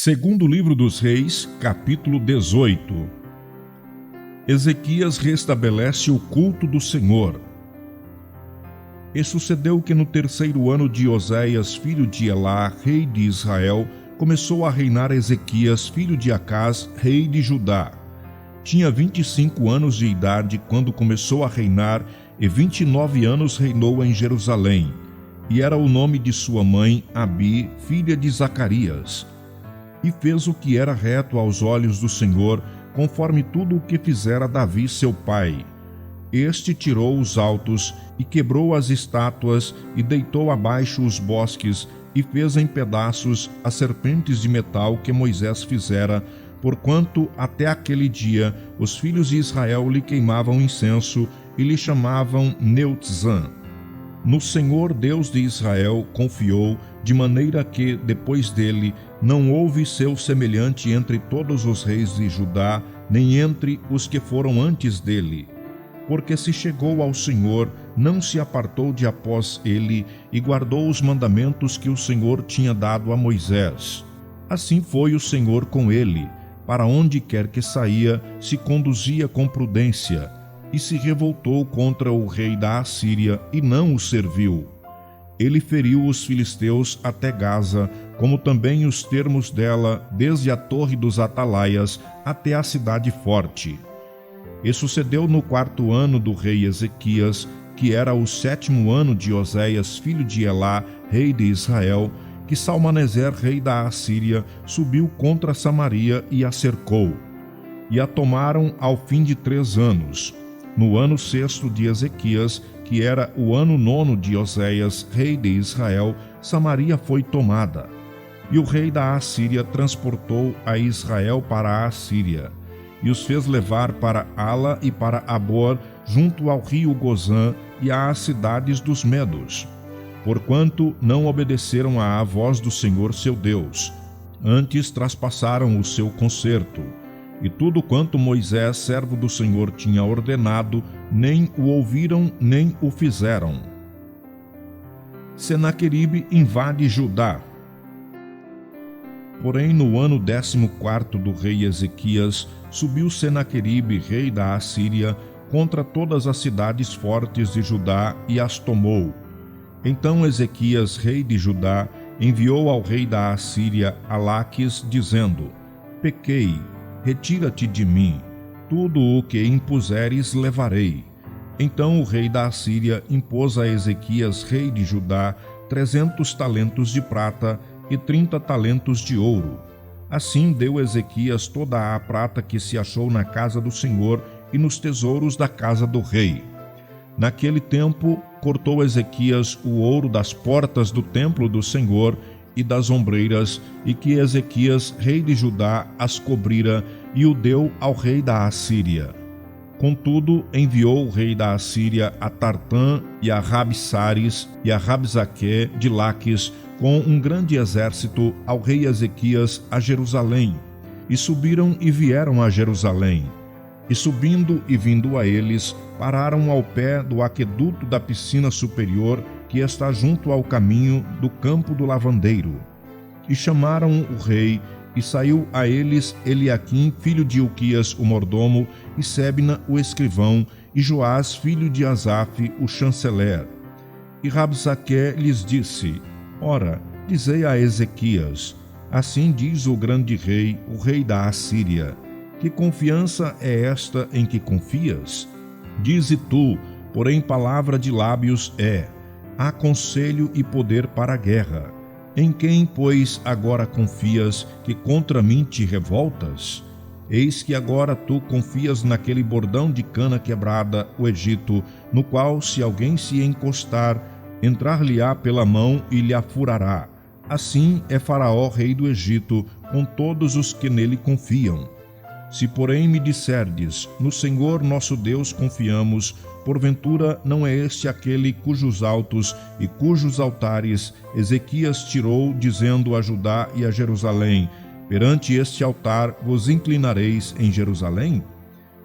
Segundo livro dos Reis, capítulo 18. Ezequias restabelece o culto do Senhor. E sucedeu que no terceiro ano de Oséias, filho de Elá, rei de Israel, começou a reinar Ezequias, filho de Acás, rei de Judá. Tinha 25 anos de idade quando começou a reinar, e 29 anos reinou em Jerusalém. E era o nome de sua mãe, Abi, filha de Zacarias. E fez o que era reto aos olhos do Senhor, conforme tudo o que fizera Davi seu pai. Este tirou os altos, e quebrou as estátuas, e deitou abaixo os bosques, e fez em pedaços as serpentes de metal que Moisés fizera, porquanto até aquele dia os filhos de Israel lhe queimavam incenso, e lhe chamavam Neutzã. No Senhor Deus de Israel confiou, de maneira que, depois dele, não houve seu semelhante entre todos os reis de Judá, nem entre os que foram antes dele. Porque se chegou ao Senhor, não se apartou de após ele, e guardou os mandamentos que o Senhor tinha dado a Moisés. Assim foi o Senhor com ele, para onde quer que saía, se conduzia com prudência, e se revoltou contra o rei da Assíria, e não o serviu. Ele feriu os filisteus até Gaza, como também os termos dela, desde a torre dos atalaias até a cidade forte. E sucedeu no 4º ano do rei Ezequias, que era o 7º ano de Oséias, filho de Elá, rei de Israel, que Salmaneser, rei da Assíria, subiu contra Samaria e a cercou. E a tomaram ao fim de 3 anos. No ano 6º de Ezequias, que era o ano 9º de Oséias, rei de Israel, Samaria foi tomada. E o rei da Assíria transportou a Israel para a Assíria, e os fez levar para Ala e para Abor, junto ao rio Gozã e às cidades dos Medos, porquanto não obedeceram à voz do Senhor seu Deus, antes traspassaram o seu concerto. E tudo quanto Moisés, servo do Senhor, tinha ordenado, nem o ouviram, nem o fizeram. Senaqueribe invade Judá. Porém, no ano 14º do rei Ezequias, subiu Senaqueribe, rei da Assíria, contra todas as cidades fortes de Judá e as tomou. Então Ezequias, rei de Judá, enviou ao rei da Assíria a Laques, dizendo: Pequei, retira-te de mim, tudo o que impuseres levarei. Então o rei da Assíria impôs a Ezequias, rei de Judá, 300 talentos de prata e 30 talentos de ouro. Assim deu Ezequias toda a prata que se achou na casa do Senhor e nos tesouros da casa do rei. Naquele tempo, cortou Ezequias o ouro das portas do templo do Senhor e das ombreiras, e que Ezequias, rei de Judá, as cobrira, e o deu ao rei da Assíria. Contudo, enviou o rei da Assíria a Tartã e a Rabsaris e a Rabsaque de Laques com um grande exército ao rei Ezequias a Jerusalém. E subiram e vieram a Jerusalém. E subindo e vindo a eles, pararam ao pé do aqueduto da piscina superior, que está junto ao caminho do campo do lavandeiro. E chamaram o rei, e saiu a eles Eliaquim, filho de Ilquias, o mordomo, e Sebna, o escrivão, e Joás, filho de Asaf, o chanceler. E Rabsaque lhes disse: Ora, dizei a Ezequias: Assim diz o grande rei, o rei da Assíria: Que confiança é esta em que confias? Dize tu, porém palavra de lábios é: Há conselho e poder para a guerra. Em quem, pois, agora confias, que contra mim te revoltas? Eis que agora tu confias naquele bordão de cana quebrada, o Egito, no qual, se alguém se encostar, entrar-lhe-á pela mão e lhe afurará. Assim é Faraó, rei do Egito, com todos os que nele confiam. Se, porém, me disserdes: No Senhor nosso Deus confiamos, porventura não é este aquele cujos altos e cujos altares Ezequias tirou, dizendo a Judá e a Jerusalém: Perante este altar vos inclinareis em Jerusalém?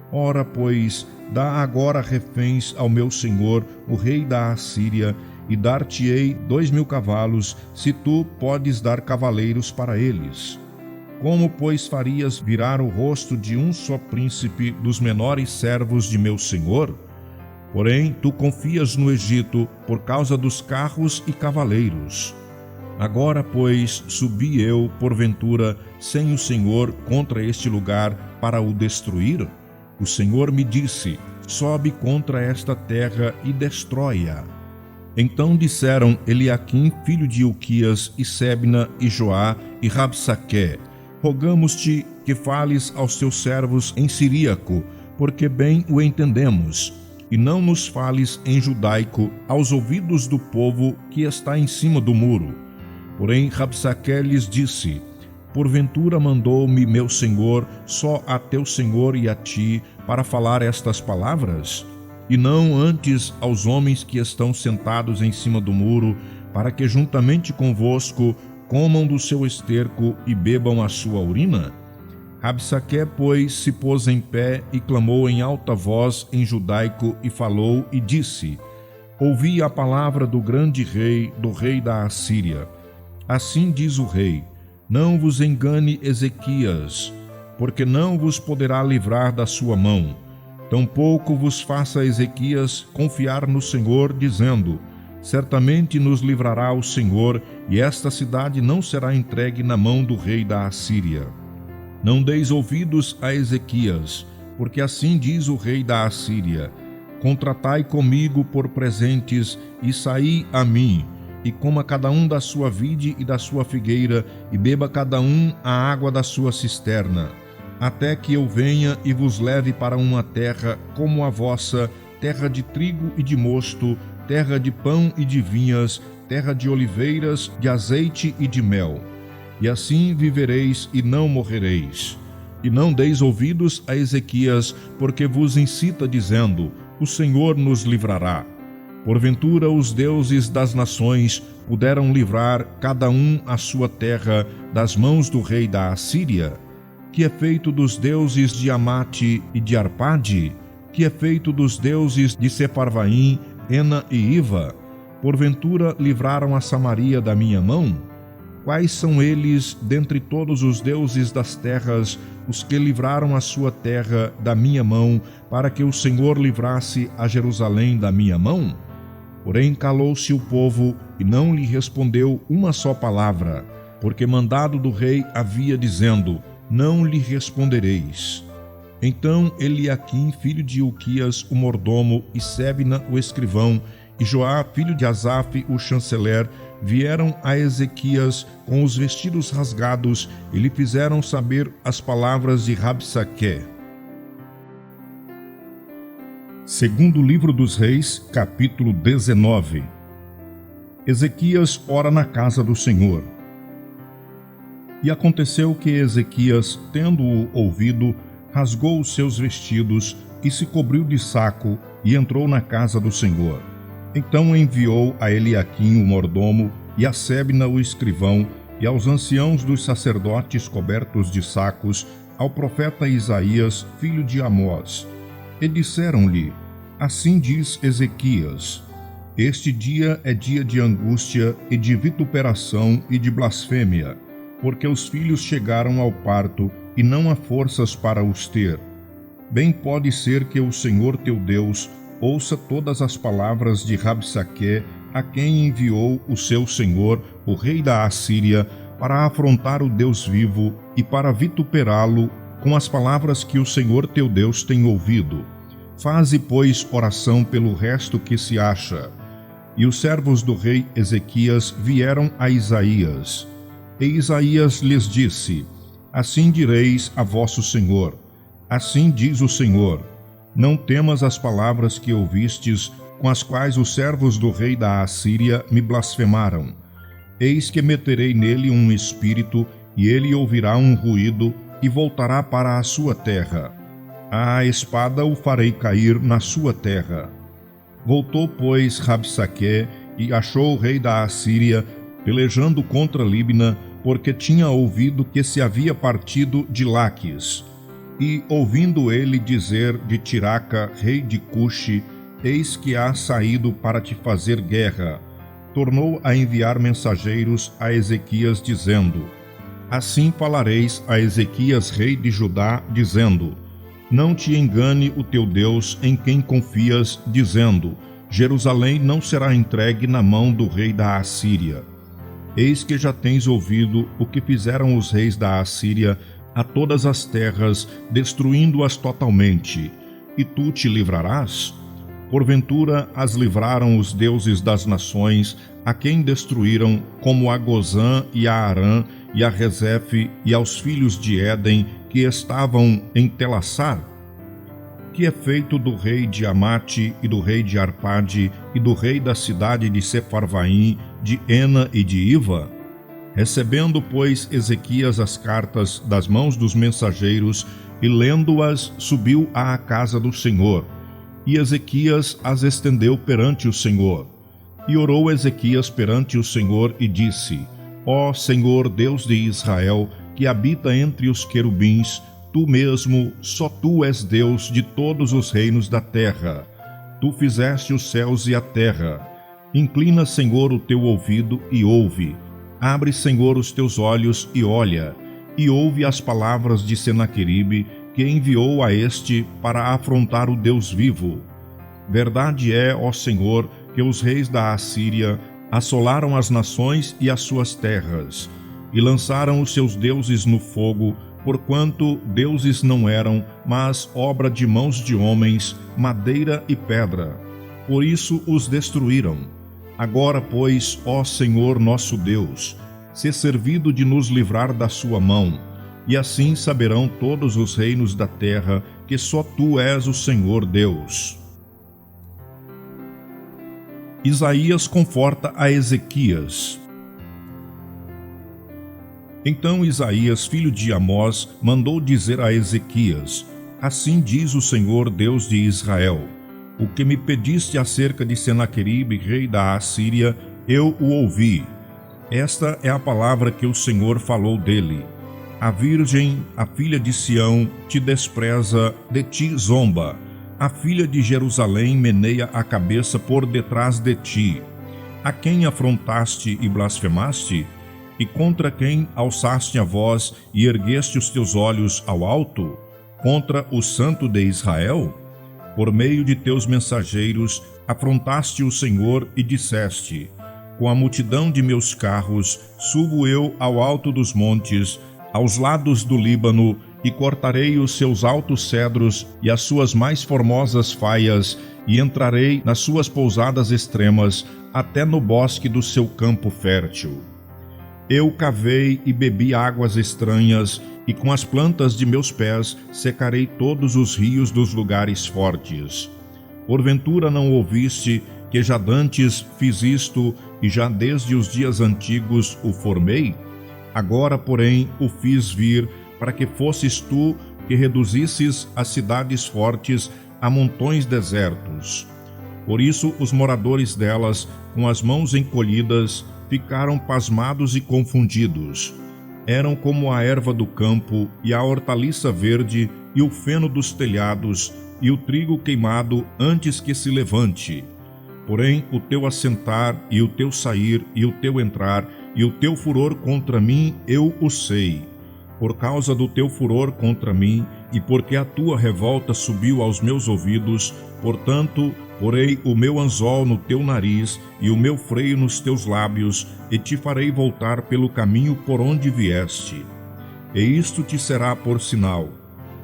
Ora, pois, dá agora reféns ao meu senhor, o rei da Assíria, e dar-te-ei 2.000 cavalos, se tu podes dar cavaleiros para eles. Como, pois, farias virar o rosto de um só príncipe dos menores servos de meu senhor? Porém, tu confias no Egito por causa dos carros e cavaleiros. Agora, pois, subi eu, porventura, sem o Senhor, contra este lugar para o destruir? O Senhor me disse: sobe contra esta terra e destrói-a. Então disseram Eliaquim, filho de Hilquias, e Sebna, e Joá, e Rabsaqué: rogamos-te que fales aos teus servos em siríaco, porque bem o entendemos, e não nos fales em judaico aos ouvidos do povo que está em cima do muro. Porém Rabsaqué lhes disse: porventura mandou-me meu senhor só a teu senhor e a ti para falar estas palavras? E não antes aos homens que estão sentados em cima do muro, para que juntamente convosco comam do seu esterco e bebam a sua urina? Rabsaqué, pois, se pôs em pé e clamou em alta voz em judaico e falou e disse: ouvi a palavra do grande rei, do rei da Assíria. Assim diz o rei: não vos engane Ezequias, porque não vos poderá livrar da sua mão. Tampouco vos faça Ezequias confiar no Senhor, dizendo: certamente nos livrará o Senhor, e esta cidade não será entregue na mão do rei da Assíria. Não deis ouvidos a Ezequias, porque assim diz o rei da Assíria: contratai comigo por presentes, e saí a mim, e coma cada um da sua vide e da sua figueira, e beba cada um a água da sua cisterna, até que eu venha e vos leve para uma terra como a vossa, terra de trigo e de mosto, terra de pão e de vinhas, terra de oliveiras, de azeite e de mel. E assim vivereis e não morrereis. E não deis ouvidos a Ezequias, porque vos incita, dizendo: o Senhor nos livrará. Porventura os deuses das nações puderam livrar cada um a sua terra das mãos do rei da Assíria? Que é feito dos deuses de Amate e de Arpade? Que é feito dos deuses de Sefarvaim, Ena e Iva? Porventura livraram a Samaria da minha mão? Quais são eles, dentre todos os deuses das terras, os que livraram a sua terra da minha mão, para que o Senhor livrasse a Jerusalém da minha mão? Porém calou-se o povo e não lhe respondeu uma só palavra, porque mandado do rei havia, dizendo: não lhe respondereis. Então Eliaquim, filho de Hilquias, o mordomo, e Sebna, o escrivão, e Joá, filho de Asaf, o chanceler, vieram a Ezequias com os vestidos rasgados e lhe fizeram saber as palavras de Rabsaqué. Segundo livro dos Reis, capítulo 19. Ezequias ora na casa do Senhor. E aconteceu que Ezequias, tendo-o ouvido, rasgou os seus vestidos e se cobriu de saco e entrou na casa do Senhor. Então enviou a Eliaquim, o mordomo, e a Sebna, o escrivão, e aos anciãos dos sacerdotes cobertos de sacos, ao profeta Isaías, filho de Amós. E disseram-lhe: assim diz Ezequias: este dia é dia de angústia e de vituperação e de blasfêmia, porque os filhos chegaram ao parto e não há forças para os ter. Bem pode ser que o Senhor teu Deus ouça todas as palavras de Rabsaqué, a quem enviou o seu senhor, o rei da Assíria, para afrontar o Deus vivo e para vituperá-lo com as palavras que o Senhor teu Deus tem ouvido. Faze, pois, oração pelo resto que se acha. E os servos do rei Ezequias vieram a Isaías. E Isaías lhes disse: assim direis a vosso senhor: assim diz o Senhor: não temas as palavras que ouvistes, com as quais os servos do rei da Assíria me blasfemaram. Eis que meterei nele um espírito, e ele ouvirá um ruído, e voltará para a sua terra. À espada o farei cair na sua terra. Voltou, pois, Rabsaqué, e achou o rei da Assíria pelejando contra Líbina, porque tinha ouvido que se havia partido de Laquis. E, ouvindo ele dizer de Tiraca, rei de Cuxi: eis que há saído para te fazer guerra, tornou a enviar mensageiros a Ezequias, dizendo: Assim falareis a Ezequias, rei de Judá, dizendo: Não te engane o teu Deus em quem confias, dizendo: Jerusalém não será entregue na mão do rei da Assíria. Eis que já tens ouvido o que fizeram os reis da Assíria a todas as terras, destruindo-as totalmente. E tu te livrarás? Porventura as livraram os deuses das nações, a quem destruíram, como a Gozã e a Arã e a Rezefe e aos filhos de Éden, que estavam em Telassar? Que é feito do rei de Amate e do rei de Arpade e do rei da cidade de Sefarvaim, de Ena e de Iva? Recebendo, pois, Ezequias as cartas das mãos dos mensageiros e lendo-as, subiu à casa do Senhor. E Ezequias as estendeu perante o Senhor. E orou Ezequias perante o Senhor e disse: Ó Senhor, Deus de Israel, que habita entre os querubins, tu mesmo, só tu és Deus de todos os reinos da terra. Tu fizeste os céus e a terra. Inclina, Senhor, o teu ouvido e ouve. Abre, Senhor, os teus olhos e olha, e ouve as palavras de Senaqueribe, que enviou a este para afrontar o Deus vivo. Verdade é, ó Senhor, que os reis da Assíria assolaram as nações e as suas terras, e lançaram os seus deuses no fogo, porquanto deuses não eram, mas obra de mãos de homens, madeira e pedra. Por isso os destruíram. Agora, pois, ó Senhor nosso Deus, sê servido de nos livrar da sua mão, e assim saberão todos os reinos da terra que só tu és o Senhor Deus. Isaías conforta a Ezequias. Então Isaías, filho de Amós, mandou dizer a Ezequias: Assim diz o Senhor Deus de Israel: O que me pediste acerca de Senaqueribe, rei da Assíria, eu o ouvi. Esta é a palavra que o Senhor falou dele. A virgem, a filha de Sião, te despreza, de ti zomba. A filha de Jerusalém meneia a cabeça por detrás de ti. A quem afrontaste e blasfemaste? E contra quem alçaste a voz e ergueste os teus olhos ao alto? Contra o Santo de Israel? Por meio de teus mensageiros afrontaste o Senhor e disseste: Com a multidão de meus carros subo eu ao alto dos montes, aos lados do Líbano, e cortarei os seus altos cedros e as suas mais formosas faias, e entrarei nas suas pousadas extremas, até no bosque do seu campo fértil. Eu cavei e bebi águas estranhas, e com as plantas de meus pés secarei todos os rios dos lugares fortes. Porventura não ouviste que já dantes fiz isto, e já desde os dias antigos o formei? Agora, porém, o fiz vir, para que fosses tu que reduzisses as cidades fortes a montões desertos. Por isso os moradores delas, com as mãos encolhidas, ficaram pasmados e confundidos. Eram como a erva do campo, e a hortaliça verde, e o feno dos telhados, e o trigo queimado antes que se levante. Porém, o teu assentar, e o teu sair, e o teu entrar, e o teu furor contra mim, eu o sei. Por causa do teu furor contra mim, e porque a tua revolta subiu aos meus ouvidos, portanto, porei o meu anzol no teu nariz e o meu freio nos teus lábios, e te farei voltar pelo caminho por onde vieste. E isto te será por sinal: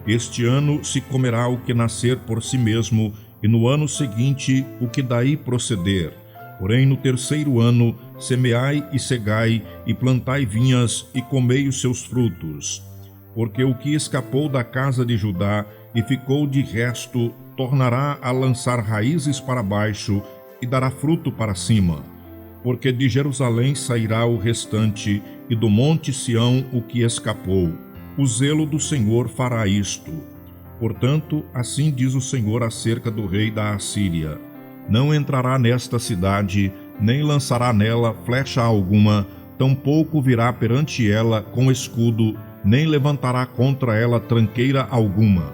este ano se comerá o que nascer por si mesmo, e no ano seguinte o que daí proceder. Porém, no terceiro ano, semeai e cegai, e plantai vinhas, e comei os seus frutos. Porque o que escapou da casa de Judá e ficou de resto, tornará a lançar raízes para baixo, e dará fruto para cima. Porque de Jerusalém sairá o restante, e do monte Sião o que escapou. O zelo do Senhor fará isto. Portanto, assim diz o Senhor acerca do rei da Assíria: Não entrará nesta cidade, nem lançará nela flecha alguma, tampouco virá perante ela com escudo, nem levantará contra ela tranqueira alguma.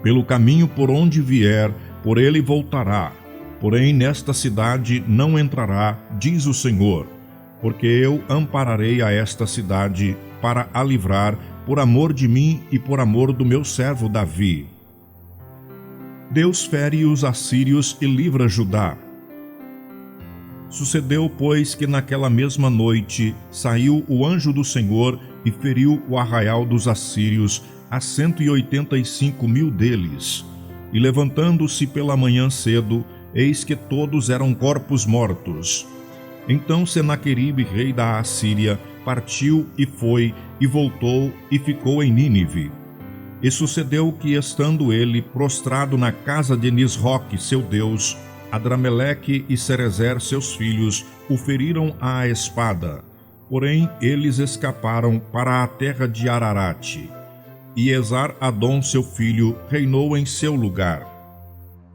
Pelo caminho por onde vier, por ele voltará. Porém, nesta cidade não entrará, diz o Senhor, porque eu ampararei a esta cidade, para a livrar, por amor de mim e por amor do meu servo Davi. Deus fere os assírios e livra Judá. Sucedeu, pois, que naquela mesma noite saiu o anjo do Senhor e feriu o arraial dos assírios, a 185.000 deles. E levantando-se pela manhã cedo, eis que todos eram corpos mortos. Então Senaqueribe, rei da Assíria, partiu e foi, e voltou, e ficou em Nínive. E sucedeu que, estando ele prostrado na casa de Nisroque, seu deus, Adrameleque e Cerezer, seus filhos, o feriram à espada. Porém, eles escaparam para a terra de Ararate. E Esar-Adom, seu filho, reinou em seu lugar.